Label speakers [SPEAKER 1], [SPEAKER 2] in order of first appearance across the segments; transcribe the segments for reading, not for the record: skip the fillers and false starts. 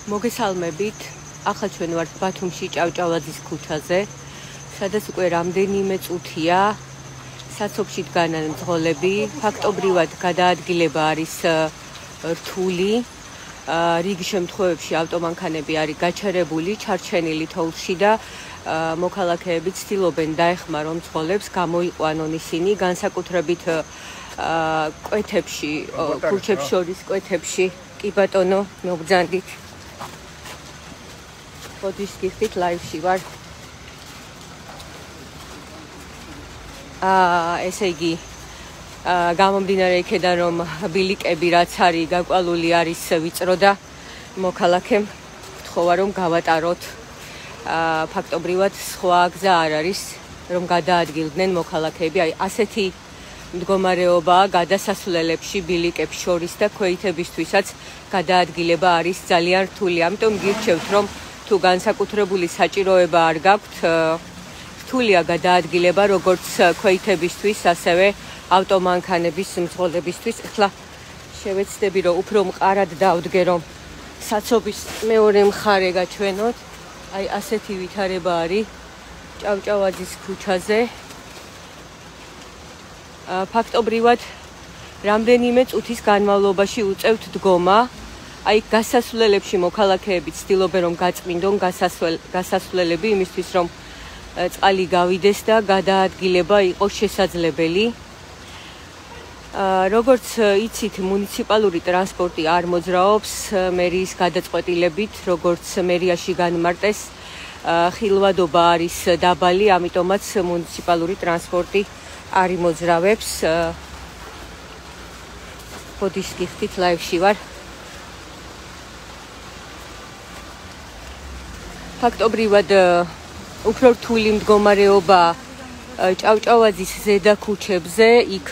[SPEAKER 1] მოგესალმებით. ახლა ჩვენ ვართ ბათუმში ჭავჭავაძის ქუჩაზე, სადაც უკვე რამდენიმე წუთია საცობში დგანან მძღოლები. ფაქტობრივად გადაადგილება არის რთული. რიგ შემთხვევებში ავტომანქანები არის გაჩერებული, ჩარჩენილი თოვლში და მოქალაქეები ცდილობენ დაეხმარონ მძღოლებს, გამოიყვანონ ისინი, განსაკუთრებით კვეთებში, ქუჩებს შორის კვეთებში. კი ბატონო, მოგბრძანდით. Podis giftit live-ში ვარ. ესე იგი, გამომდინარე იქედან რომ ბილიკები რაც არის გაკვალული არის ვიწრო და მოქალაქემ გთხოვა რომ გავატაროთ. ფაქტობრივად სხვა გზა არ არის რომ გადაადგილდნენ მოქალაქეები. აი ასეთი მდგომარეობაა გადასასვლელებში ბილიკებს შორის და ქვეითებისთვისაც გადაადგილება არის ძალიან რთული. ამიტომ გირჩევთ რომ თუ განსაკუთრებული საჭიროება არ გაქვთ, რთულია გადაადგილება როგორც ქვეითებისთვის, ასევე ავტომანქანების მძღოლებისთვის. ახლა შევეცდები რომ უფრო მყარად დავდგე რომ საცობის მეორე მხარე გაჩვენოთ. აი ასეთი ვითარება არის ჭავჭავაძის ქუჩაზე. ფაქტობრივად რამდენიმე წუთის განმავლობაში უწევთ დგომა. აი გასასვლელებში მოქალაქეები ცდილობენ რომ გაწმინდონ გასასვლელები იმისთვის რომ წყალი გავიდეს და გადაადგილება იყოს შესაძლებელი. როგორც იცით, მუნიციპალური ტრანსპორტი არ მოძრაობს მერიის გადაწყვეტილებით, როგორც მერიაში განმარტეს, ხილვადობა არის დაბალი, ამიტომაც მუნიციპალური ტრანსპორტი არ იმოძრავებს. Podis giftit live-ში ვარ. ფაქტობრივად უფრო რთული მდგომარეობა ჭავჭავაძის ზედა ქუჩებზე. იქ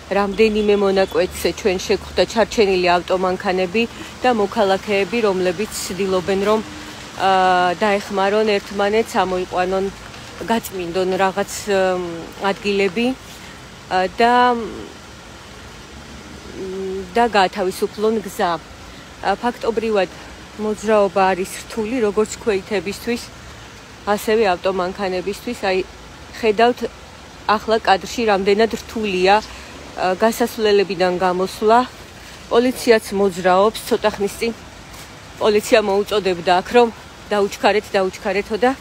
[SPEAKER 1] რამდენიმე მონაკვეთს ჩვენ შეგხვდა ჩარჩენილი ავტომანქანები და მოქალაქეები, რომლებიც ცდილობენ რომ დაეხმარონ ერთმანეთს, ამოიყვანონ, გაწმინდონ რაღაც ადგილები და გაათავისუფლონ გზა. ფაქტობრივად მოძრაობა არის რთული როგორც ქვეითებისთვის, ასევე ავტომანქანებისთვის. აი ხედავთ ახლა კადრში რამდენად რთულია გასასვლელებიდან გამოსვლა. პოლიციაც მოძრაობს, ცოტა ხნის წინ პოლიცია მოუწოდებდა აქ რომ დაუჩქარეთო და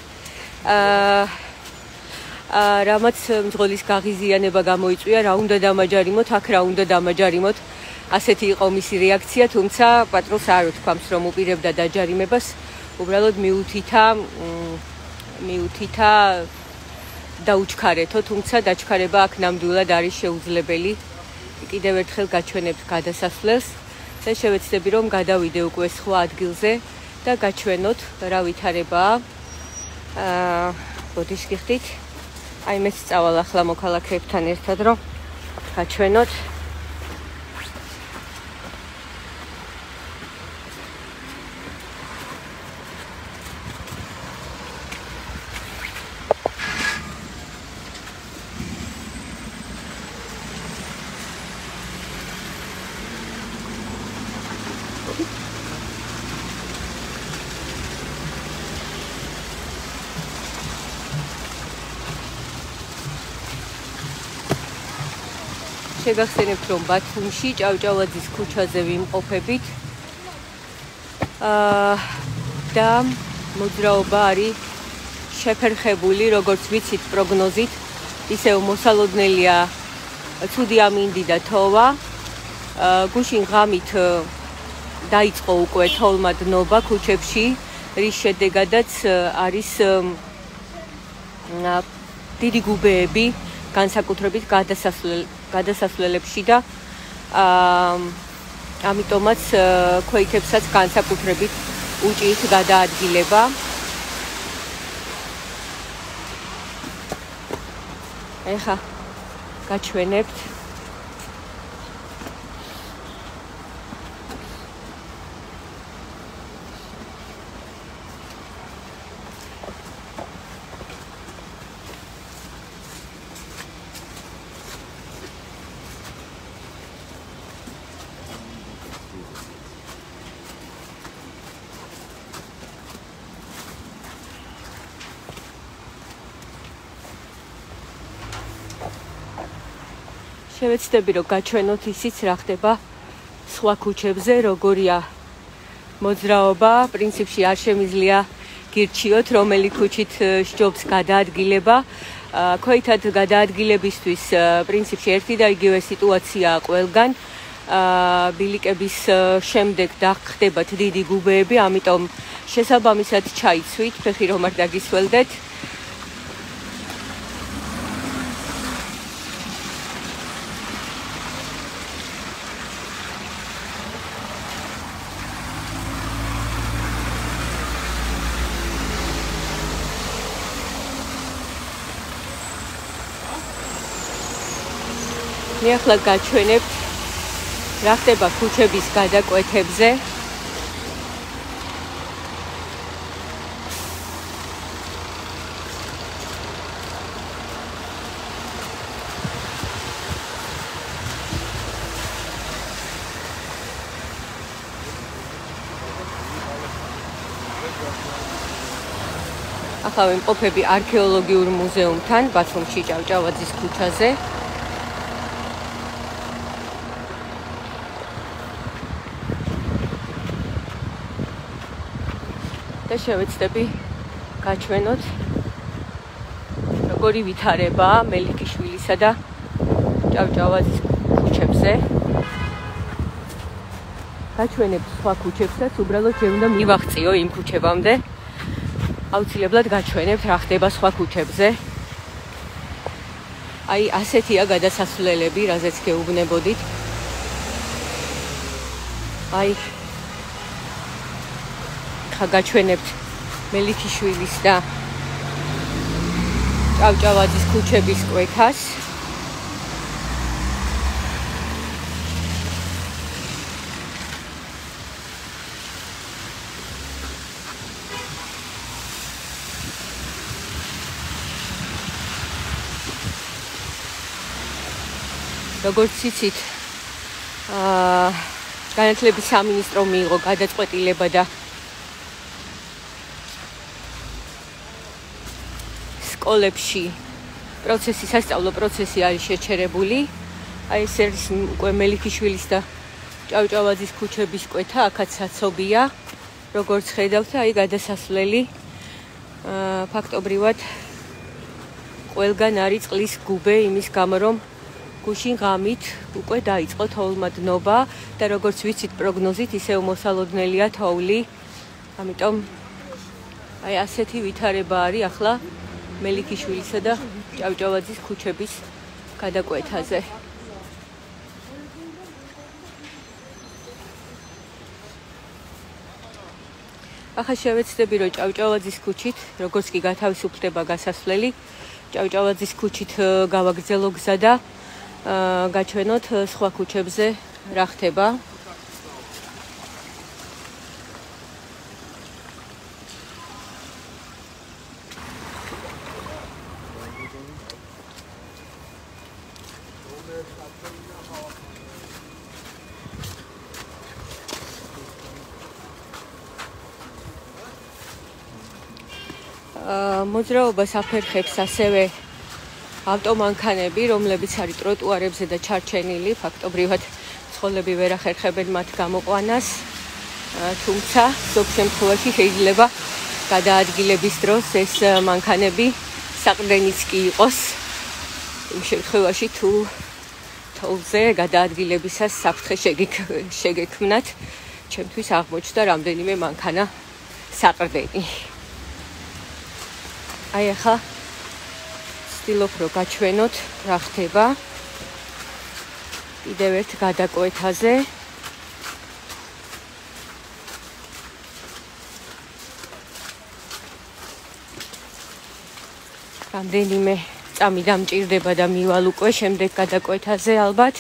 [SPEAKER 1] რამაც მძღოლის გაღიზიანება გამოიწვია, რა უნდა დამაჯარიმოთ, აქ რა უნდა დამაჯარიმოთ. ასეთი იყო მისი რეაქცია, თუმცა პატრულს არ ვთქვამს რომ უპირებდა დაჯარიმებას, უბრალოდ მიუთითა დაუჩქარეთო, თუმცა დაჩქარება აქ ნამდვილად არის შეუძლებელი. კიდევ ერთხელ გაჩვენებთ გადასასვლელს და შევეცდები რომ გადავიდე უკვე სხვა ადგილზე და გაჩვენოთ რა ვითარებაა. Podis giftit. აი მეც წავალ ახლა მოქალაქეებთან ერთად რომ გაჩვენოთ. შეგახსენებთ რომ ბათუმში ჭავჭავაძის ქუჩაზე ვიმყოფებით და მოძრაობა არის შეფერხებული, როგორც ვიცით პროგნოზით, ისევ მოსალოდნელია ცუდი ამინდი და თოვა. გუშინ ღამით დაიწყო უკვე თოვლმა დნობა ქუჩებში, რის შედეგადაც არის დიდი გუბეები განსაკუთრებით გადასასვლელებში და ამიტომაც ქვეითებსაც განსაკუთრებით უჭირთ გადაადგილება. ეხა გაჩვენებთ შევეცდები რომ გაჩვენოთ ისიც რა ხდება სხვა ქუჩებზე, როგორია მოძრაობა, პრინციპში არ შემიძლია გირჩიოთ, რომელი ქუჩით სჯობს გადაადგილება. Ქოითად გადაადგილებისთვის პრინციპში ერთი და იგივე სიტუაციაა ყველგან. ბილიკების შემდეგ დახდებათ დიდი გუბეები, ამიტომ შესაბამისად ჩაიცვით, ფეხი რომ არ დაგისველდეთ. მე ახლა გაჩვენებთ რა ხდება ქუჩების გადაკვეთებზე. ახლა ვიმყოფები არქეოლოგიურ მუზეუმთან, ბათუმში ჭავჭავაძის ქუჩაზე. და შევეცდები გაჩვენოთ როგორი ვითარება მელიქიშვილისა და ჭავჭავაძის ქუჩებზე. გაჩვენებ სხვა ქუჩებსაც, უბრალოდ ჯერ უნდა მივაღწიო იმ ქუჩებამდე. აუცილებლად გაჩვენებთ რა ხდება სხვა ქუჩებზე. აი ასეთია გადასასვლელები, რაზეც გეუბნებოდით. აი გაჩვენებთ მელიქიშვილის და ჭავჭავაძის ქუჩების კვეთას. როგორც იცით, განათლების სამინისტრომ მიიღო გადაწყვეტილება და სკოლებში სასწავლო პროცესი არის შეჩერებული. აი ეს არის უკვე მელიქიშვილის და ჭავჭავაძის ქუჩების კვეთა, აქაც საცობია. როგორც ხედავთ, აი გადასასვლელი ფაქტობრივად ყველგან არის წყლის გუბე, იმის გამო რომ გუშინ ღამით უკვე დაიწყო თოვლმადნობა და როგორც ვიცით პროგნოზით ისევ მოსალოდნელია თოვლი. ამიტომ აი ასეთი ვითარება არის ახლა მელიქიშვილისა და ჭავჭავაძის ქუჩების გადაკვეთაზე. ახლა შევეცდები რომ ჭავჭავაძის ქუჩით, როგორც კი გათავისუფლდება გასასვლელი, ჭავჭავაძის ქუჩით გავაგრძელო გზა და გაჩვენოთ სხვა ქუჩებზე რა ხდება. მოძრაობას აფერხებს ასევე ავტომანქანები, რომლებიც არის ტროტუარებზე და ჩარჩენილი, ფაქტობრივად ცხოველები ვერ ახერხებენ მათ გამოყვანას, თუმცა ზოგ შემთხვევაში შეიძლება გადაადგილების დროს ეს მანქანები საყრდენიც კი იყოს. იმ შემთხვევაში თუ თოვლზე გადაადგილებისას საფრთხე შეგექმნათ, ჩემთვის აღმოჩნდა რამდენიმე მანქანა საყრდენი. აი ახლა ვცდილობ რომ გაჩვენოთ რა ხდება კიდევ ერთ გადაკვეთაზე. რამდენიმე წამი დამჭირდება და მივალ უკვე შემდეგ გადაკვეთაზე ალბათ.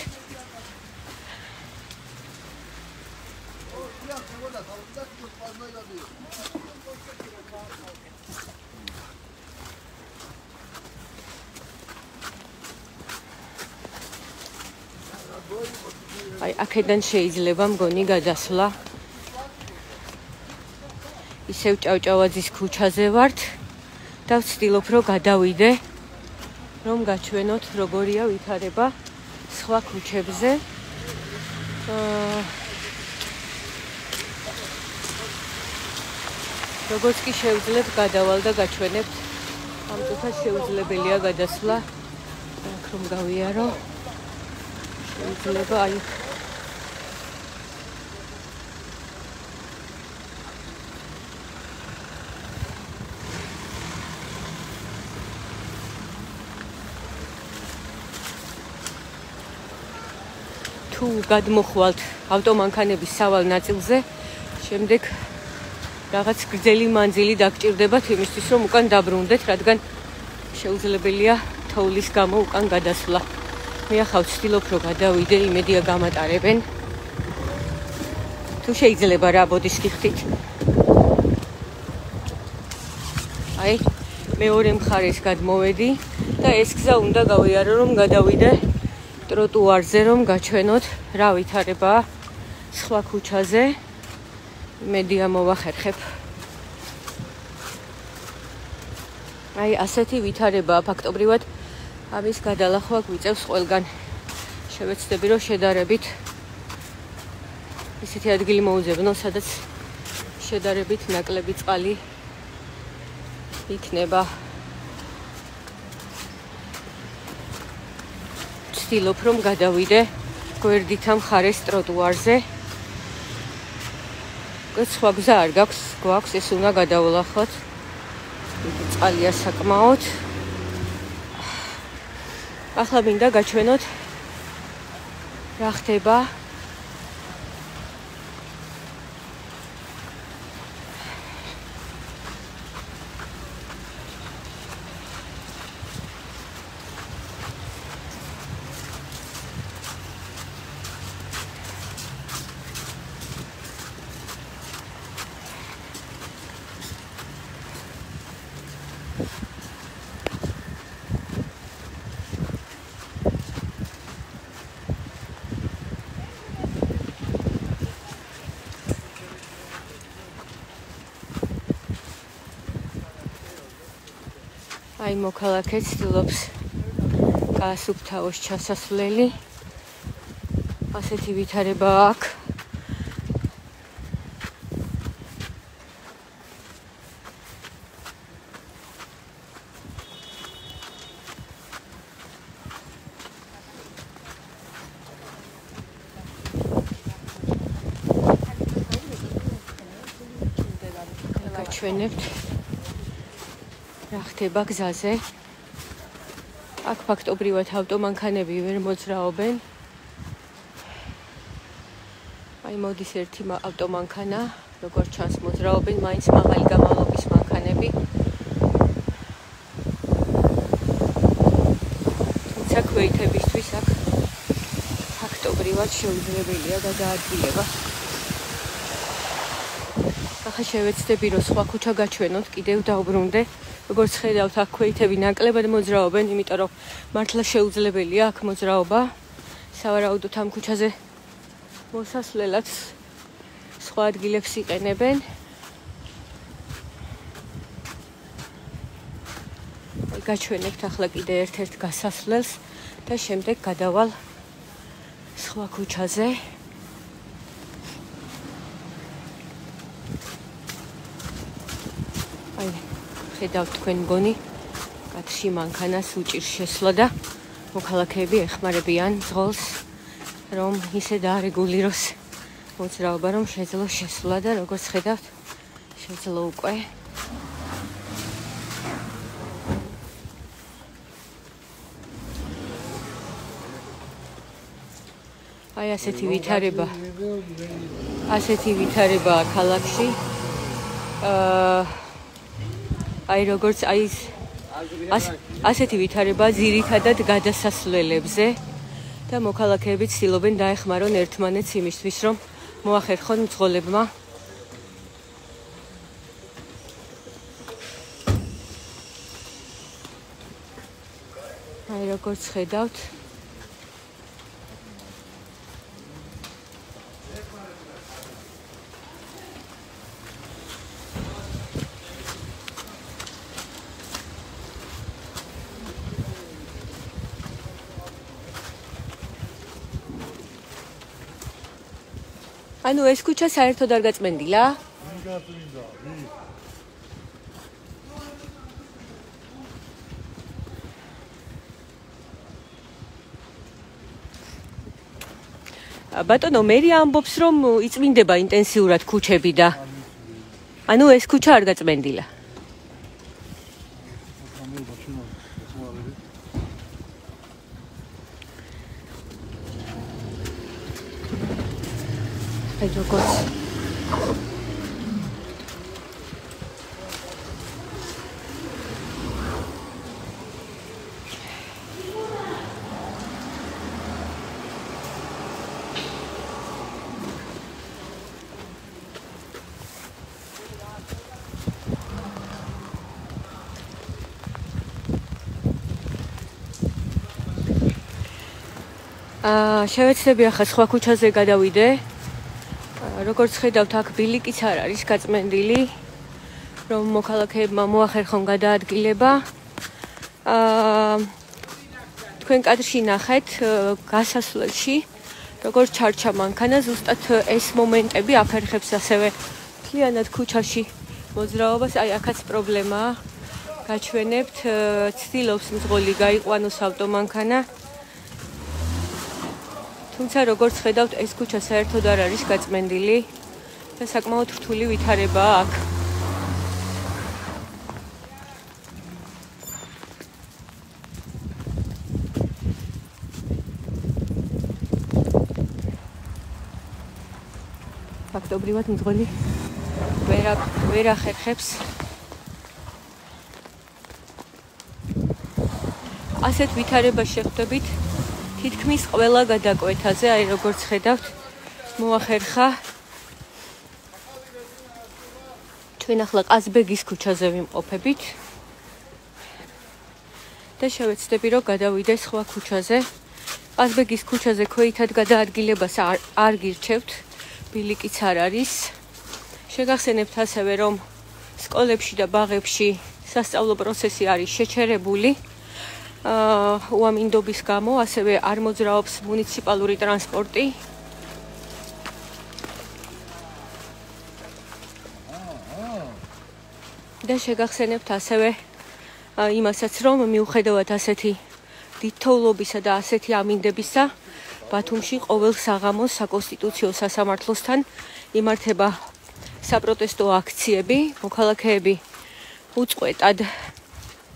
[SPEAKER 1] აი აქედან შეიძლება მგონი გადასვლა. ისევ ჭავჭავაძის ქუჩაზე ვართ და ვცდილობ რომ გადავიდე, რომ გაჩვენოთ როგორია ვითარება სხვა ქუჩებზე. როგორც კი შევძლებთ გადავალ და გაჩვენებთ, ამ წუთას შეუძლებელია გადასვლა. აქ რომ გავიარო, შეიძლება აი თუ გადმოხვალთ ავტომანქანების სავალ ნაწილზე, შემდეგ რაღაც გრძელი მანძილი დაგჭირდებათ იმისთვის, რომ უკან დაბრუნდეთ, რადგან შეუძლებელია თოვლის გამო უკან გადასვლა. მე ახლა ვცდილობ, რომ გადავიდე, იმედია გამატარებენ. თუ შეიძლება რა ბოდის გიხდით. აი, მეორე მხარეს გადმოვედი და ეს გზა უნდა გავიარო, რომ გადავიდე ტროტუარზე, რომ გაჩვენოთ რა ვითარებაა სხვა ქუჩაზე. მედია მოვახერხებ. აი, ასეთი ვითარებაა ფაქტობრივად ამის გადალახვა გვიწევს ყველგან. შევეცდები, რომ შედარებით ისეთი ადგილი მოუძებნო, სადაც შედარებით ნაკლები წყალი იქნება. ვცდილობ, რომ გადავიდე გვერდითა მხარეს ტროტუარზე. სხვა გზა არ გვაქვს, ეს უნდა გადავლახოთ. წყალია საკმაოდ. ახლა მინდა გაჩვენოთ რა ხდება აი მოქალაქე ცდილობს გაასუფთავოს ჩასასვლელი. ასეთი ვითარება აქ. გაჩვენებთ რა ხდება გზაზე. აქ ფაქტობრივად ავტომანქანები ვერ მოძრაობენ. აი მოდის ერთი ავტომანქანა, როგორც ჩანს მოძრაობენ მაინც მაღალი გამავლობის მანქანები. თუმცა ქვეითებისთვის აქ ფაქტობრივად შეუძლებელია გადაადგილება. ახლა შევეცდები, რომ სხვა ქუჩა გაჩვენოთ, კიდევ დავბრუნდე. როგორც ხედავთ, აქ ქვეითები ნაკლებად მოძრაობენ, იმიტომ რომ მართლა შეუძლებელია აქ მოძრაობა. სავარაუდოდ ამ ქუჩაზე მოსასვლელად სხვა ადგილებს იყენებენ. გაჩვენებთ ახლა კიდე ერთ-ერთ გასასვლელს და შემდეგ გადავალ სხვა ქუჩაზე. აი ხედავთ თქვენ მგონი კადრში მანქანას უჭირს შესვლა და მოქალაქეები ეხმარებიან ძღოლს, რომ ისე დაარეგულიროს მოძრაობა, რომ შეძლოს შესვლა და როგორც ხედავთ შეძლო უკვე. აი ასეთი ვითარებაა ქალაქში. აი როგორც ასეთი ვითარება ძირითადად გადასასვლელებზე და მოქალაქეები ცდილობენ დაეხმარონ ერთმანეთს იმისთვის, რომ მოახერხონ მძღოლებმა. აი როგორც ხედავთ, ანუ ეს ქუჩა საერთოდ არ გაწმენდილა? ბატონო, მერი ამბობს, რომ იწმინდება ინტენსიურად ქუჩები და ანუ ეს ქუჩა არ გაწმენდილა. აი როგორც შევეცდები ახლა სხვა ქუჩაზე გადავიდე. როგორც ხედავთ, აქ ბილიკიც არ არის გაწმენდილი, რომ მოქალაქეებმა მოახერხონ გადაადგილება. თქვენ კადრში ნახეთ გასასვლელში, როგორც ჩარჩა მანქანა, ზუსტად ეს მომენტები აფერხებს ასევე მთლიანად ქუჩაში მოძრაობას. აი, აქაც პრობლემაა. გაჩვენებთ, ცდილობს მძღოლი გაიყვანოს ავტომანქანა. თუმცა როგორც ხედავთ, ეს ქუჩა საერთოდ არ არის გაწმენდილი და საკმაოდ რთული ვითარებაა აქ. ფაქტობრივად მძღოლი ვერ ახერხებს. ასეთ ვითარებას შეხვდებით თითქმის ყველა გადაკვეთაზე, აი როგორც ხედავთ, მოახერხა. ჩვენ ახლა ყაზბეგის ქუჩაზე ვიმყოფებით და შევეცდები, რომ გადავიდე სხვა ქუჩაზე. ყაზბეგის ქუჩაზე ქვეითად გადაადგილებას არ გირჩევთ, ბილიკიც არ არის. შეგახსენებთ ასევე, რომ სკოლებში და ბაღებში სასწავლო პროცესი არის შეჩერებული. უამინდობის გამო ასევე არ მოძრაობს მუნიციპალური ტრანსპორტი. და შეგახსენებთ ასევე იმასაც, რომ მიუხედავად ასეთი დიდ თოვლობისა და ასეთი ამინდებისა, ბათუმში ყოველ საღამოს საკონსტიტუციო სასამართლოსთან იმართება საპროტესტო აქციები. მოქალაქეები უწყვეტად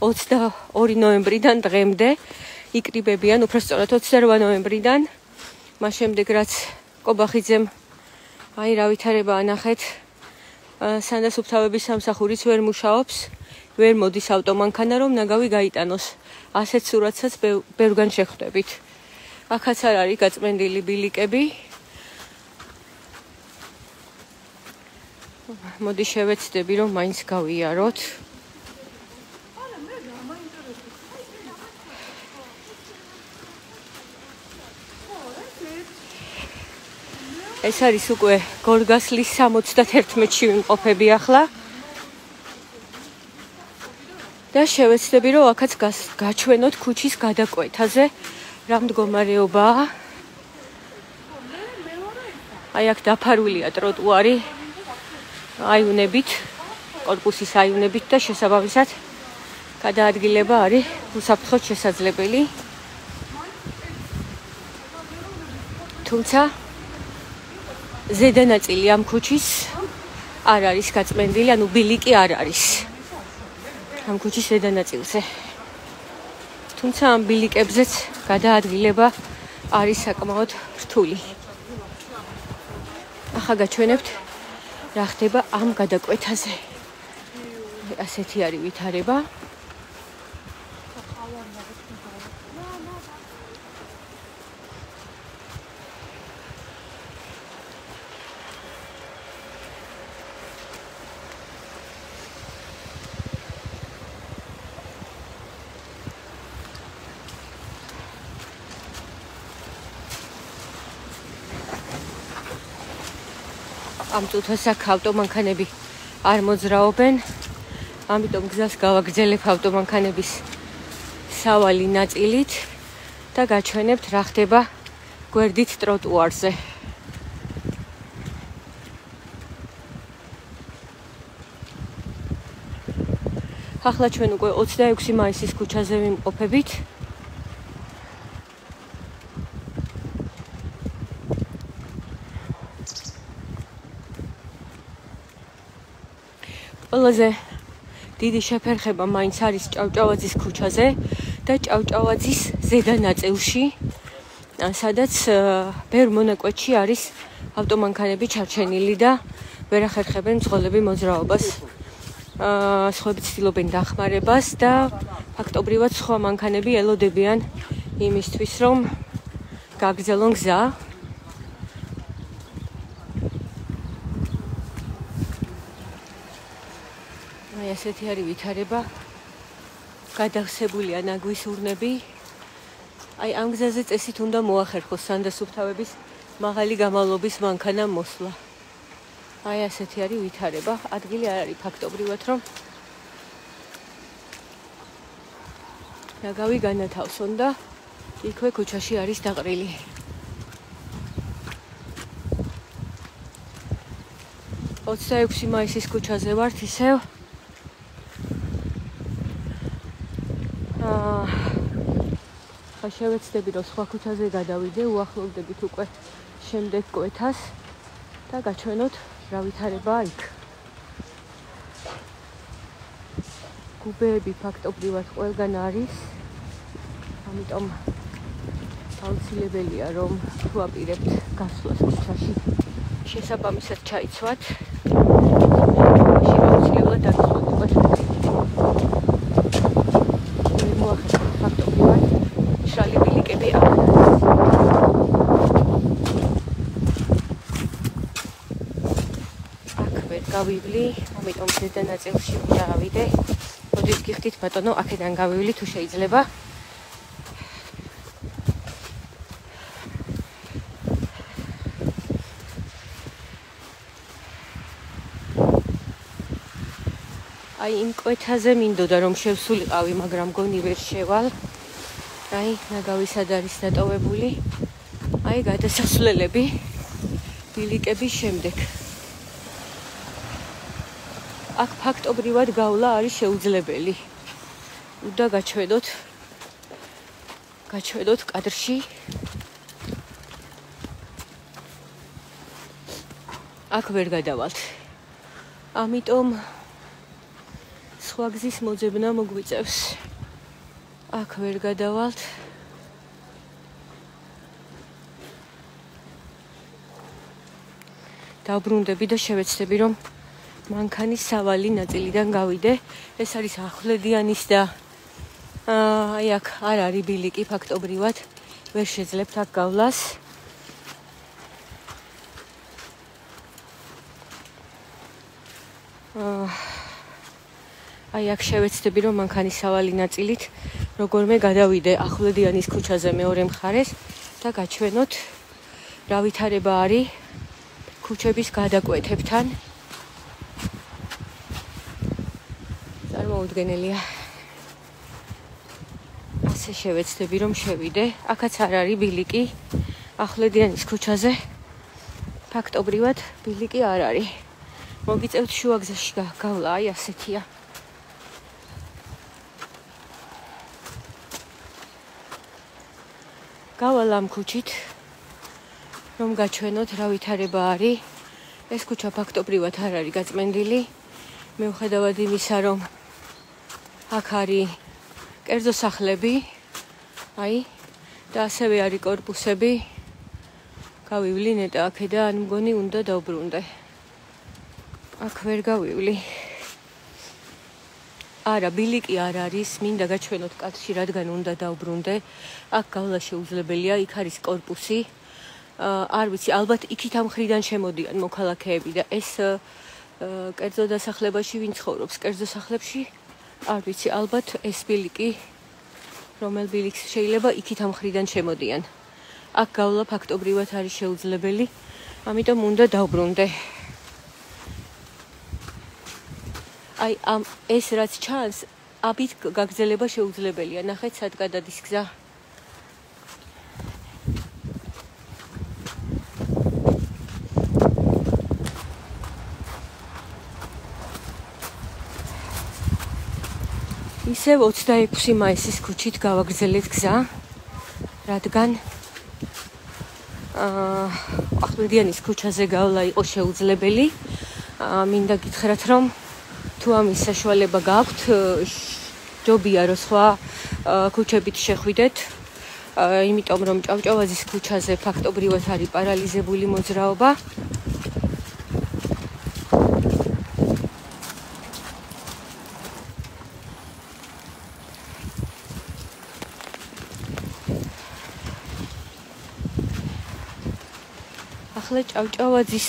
[SPEAKER 1] 22 ნოემბრიდან დღემდე იკრიბებიან, უბრალოდ 28 ნოემბრიდან, მას შემდეგ რაც კობახიძემ აი რა ვითარებაა ნახეთ, სანდასუფთავების სამსახურიც ვერ მუშაობს, ვერ მოდის ავტომანქანა, რომ ნაგავი გაიტანოს. ასეთ სურათსაც ბევრგან შეხვდებით. აქაც არ არის გაწმენდილი ბილიკები. მოდი შევეცდები, რომ მაინც გავიაროთ. ეს არის უკვე გორგასლის 71-ში ვიმყოფები ახლა. და შევეცდები, რომ აქაც გაჩვენოთ ქუჩის გადაკვეთაზე რა მდგომარეობაა. აი აქ დაფარულია ტროტუარი აივნებით, კორპუსის აივნებით და შესაბამისად გადაადგილება არის უსაფრთხოდ შესაძლებელი. თუმცა ზედა ნაწილი ამ ქუჩის არ არის გაწმენდილი, ანუ ბილიკი არ არის ამ ქუჩის ზედა ნაწილზე. თუმცა ამ ბილიკებზეც გადაადგილება არის საკმაოდ რთული. ახლა გაჩვენებთ რა ხდება ამ გადაკვეთაზე. ასეთი არის ვითარება. ამ წუთას აქ ავტომანქანები არ მოძრაობენ, ამიტომ გზას გავაგრძელებ ავტომანქანების სავალი ნაწილით და გაჩვენებთ რა ხდება გვერდით ტროტუარზე. ახლა ჩვენ უკვე 26 მაისის ქუჩაზე ვიმყოფებით. ყველაზე დიდი შეფერხება მაინც არის ჭავჭავაძის ქუჩაზე და ჭავჭავაძის ზედა ნაწილში, სადაც ბევრ მონაკვეთში არის ავტომანქანები ჩარჩენილი და ვერ ახერხებენ მძღოლები მოძრაობას. სხვები ცდილობენ დახმარებას და ფაქტობრივად სხვა მანქანები ელოდებიან იმისთვის, რომ გაგრძელონ გზა. ასეთი არის ვითარება, გადავსებულია ნაგვის ურნები. ამ გზაზე წესით უნდა მოახერხოს სანდასუფთავების მაღალი გამავლობის მანქანა მოსვლა. ასეთი არის ვითარება, ადგილი არ არის ფაქტობრივად, რომ ნაგავი განათავსონ და იქვე ქუჩაში არის დაყრილი. ოცდაექვსი მაისის ქუჩაზე ვართ ისევ. შევეცდები, რომ სხვა ქუჩაზე გადავიდე, უახლოვდებით უკვე შემდეგ კვეთას და გაჩვენოთ რა ვითარებაა იქ. გუბეები ფაქტობრივად ყველგან არის, ამიტომ აუცილებელია, რომ თუ აპირებთ გასვლას ქუჩაში, შესაბამისად ჩაიცვათ. აუცილებლად დაგესვენებათ. მოახერხოთ ფაქტობრივად მშრალი ბილიკები აქვს. აქ ვერ გავივლი, ამიტომ ზედა ნაწილში დავიდე. მოდით გიხდით ბატონო, აქედან გავივლი თუ შეიძლება. იმ კვეთაზე მინდოდა რომ შევსულიყავი, მაგრამ გონი ვერ შევალ. ნაგავი სად არის დატოვებული. გადასასვლელები ბილიკების შემდეგ. აქ ფაქტობრივად გავლა არის შეუძლებელი. უნდა გაჩვენოთ კადრში. აქ ვერ გადავალთ. ამიტომ სხვა გზის მოძებნა მოგვიწევს. აქ ვერ გადავალთ. დავბრუნდები და შევეცდები, რომ მანქანის სავალი ნაწილიდან გავიდე. ეს არის ახვლედიანის და აქ არ არის ბილიკი ფაქტობრივად. ვერ შეძლებთ აქ გავლას. აქ შევეცდები, რომ მანქანის სავალი ნაწილით როგორმე გადავიდე ახვლედიანის ქუჩაზე მეორე მხარეს და გაჩვენოთ რა ვითარება არის ქუჩების გადაკვეთებთან. წარმოუდგენელია. ასე შევეცდები, რომ შევიდე. აქაც არ არის ბილიკი ახვლედიანის ქუჩაზე. ფაქტობრივად ბილიკი არ არის. მოგიწევთ შუა გზაში გავლა, ასეთია. გავალ ამ ქუჩით, რომ გაჩვენოთ რა ვითარება არის. ეს ქუჩა ფაქტობრივად არ არის გაწმენდილი. მიუხედავად იმისა, რომ აქ არის კერძო სახლები, და ასევე არის კორპუსები. გავივლი ნეტა აქედან, მგონი უნდა დავბრუნდე. აქ ვერ გავივლი. არა, ბილიკი არ არის, მინდა გაჩვენოთ კადრში, რადგან უნდა დავბრუნდე. აქ გავლა შეუძლებელია, იქ არის კორპუსი. არ ვიცი, ალბათ იქით ამ მხრიდან შემოდიან მოქალაქეები და ეს კერძო დასახლებაში ვინ ცხოვრობს, კერძო სახლებში? არ ვიცი, ალბათ ეს ბილიკი, რომელ ბილიკს შეიძლება იქით ამ მხრიდან შემოდიან. აქ გავლა ფაქტობრივად არის შეუძლებელი, ამიტომ უნდა დავბრუნდე. ეს რაც ჩანს, აბით გაგრძელება შეუძლებელია. ნახეთ, სად გადადის გზა. ისევ 26 მაისის ქუჩით გავაგრძელეთ გზა, რადგან ახლდიანის ქუჩაზე გავლა იყო შეუძლებელი. მინდა გითხრათ, რომ თუ ამის საშუალება გაქვთ, ჯობია რომ სხვა ქუჩებით შეხვიდეთ, იმიტომ რომ ჭავჭავაძის ქუჩაზე ფაქტობრივად არის პარალიზებული მოძრაობა. ახლა ჭავჭავაძის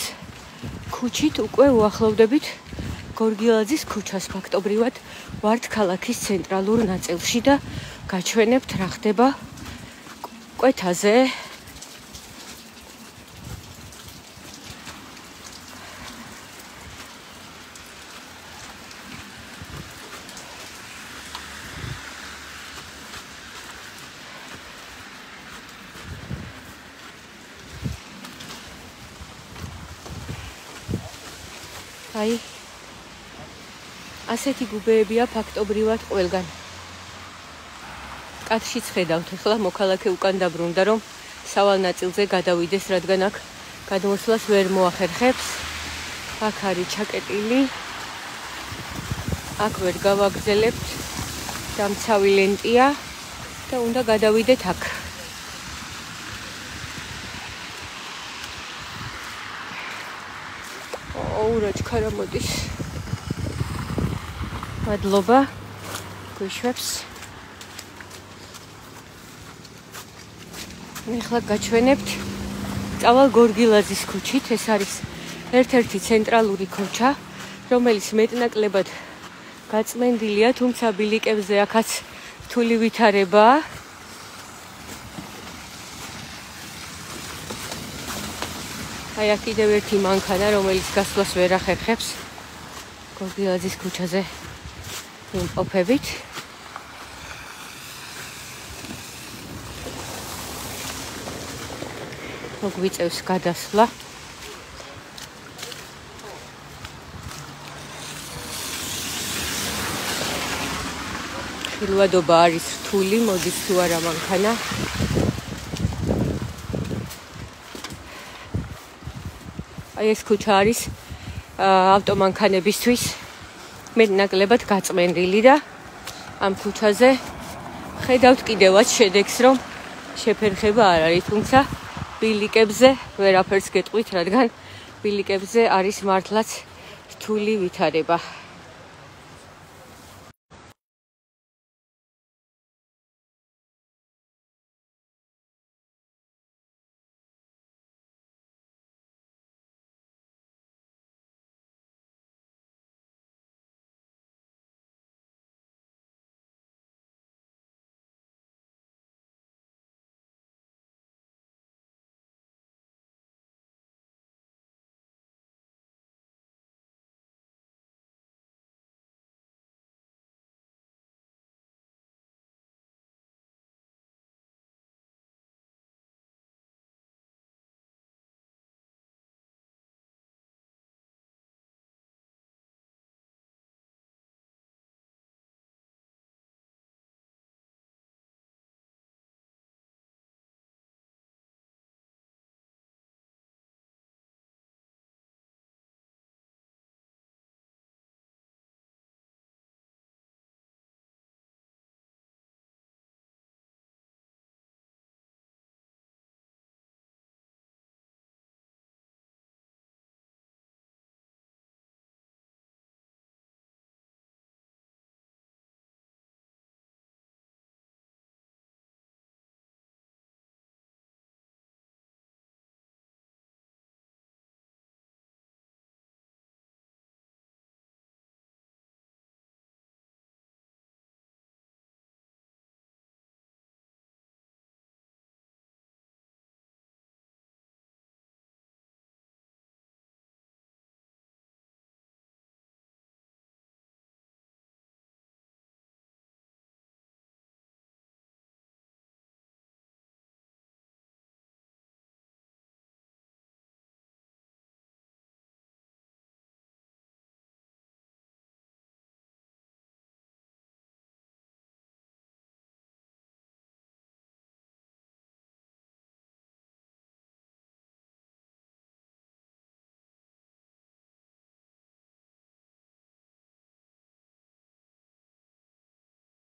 [SPEAKER 1] ქუჩით უკვე უახლოვდებით გორგილაძის ქუჩას, ფაქტობრივად ვართ ქალაქის ცენტრალურ ნაწილში და გაჩვენებთ რა ხდება კვეთაზე. აი ასეთი გუბეებია ფაქტობრივად ყველგან. კადრშიც ხედავთ, ახლა მოქალაქე უკან დაბრუნდა, რომ სავალ ნაწილზე გადავიდეს, რადგან აქ გადმოსვლას ვერ მოახერხებს. აქ არის ჩაკეტილი, აქ ვერ გავაგრძელებთ, დამცავი ლენტია და უნდა გადავიდეთ აქ. რა ჩქარა მოდის. მადლობა გვიშვებს. ახლა გაჩვენებთ წავალ გორგილაძის ქუჩით. ეს არის ერთ-ერთი ცენტრალური ქუჩა, რომელიც მეტნაკლებად გაწმენდილია, თუმცა ბილიკებზე აქაც რთული ვითარებაა. აი აქ კიდევ ერთი მანქანა, რომელიც გასვლას ვერ ახერხებს გორგილაძის ქუჩაზე იმყოფებით. მოგვიწევს გადასვლა. ხილვადობა არის რთული, მოდის თუ არა მანქანა. აი ეს ქუჩა არის ავტომანქანებისთვის მეტნაკლებად გაწმენდილი და ამ ქუჩაზე ხედავთ კიდევაც შედეგს, რომ შეფერხება არ არის, თუმცა ბილიკებზე ვერაფერს გეტყვით, რადგან ბილიკებზე არის მართლაც რთული ვითარება.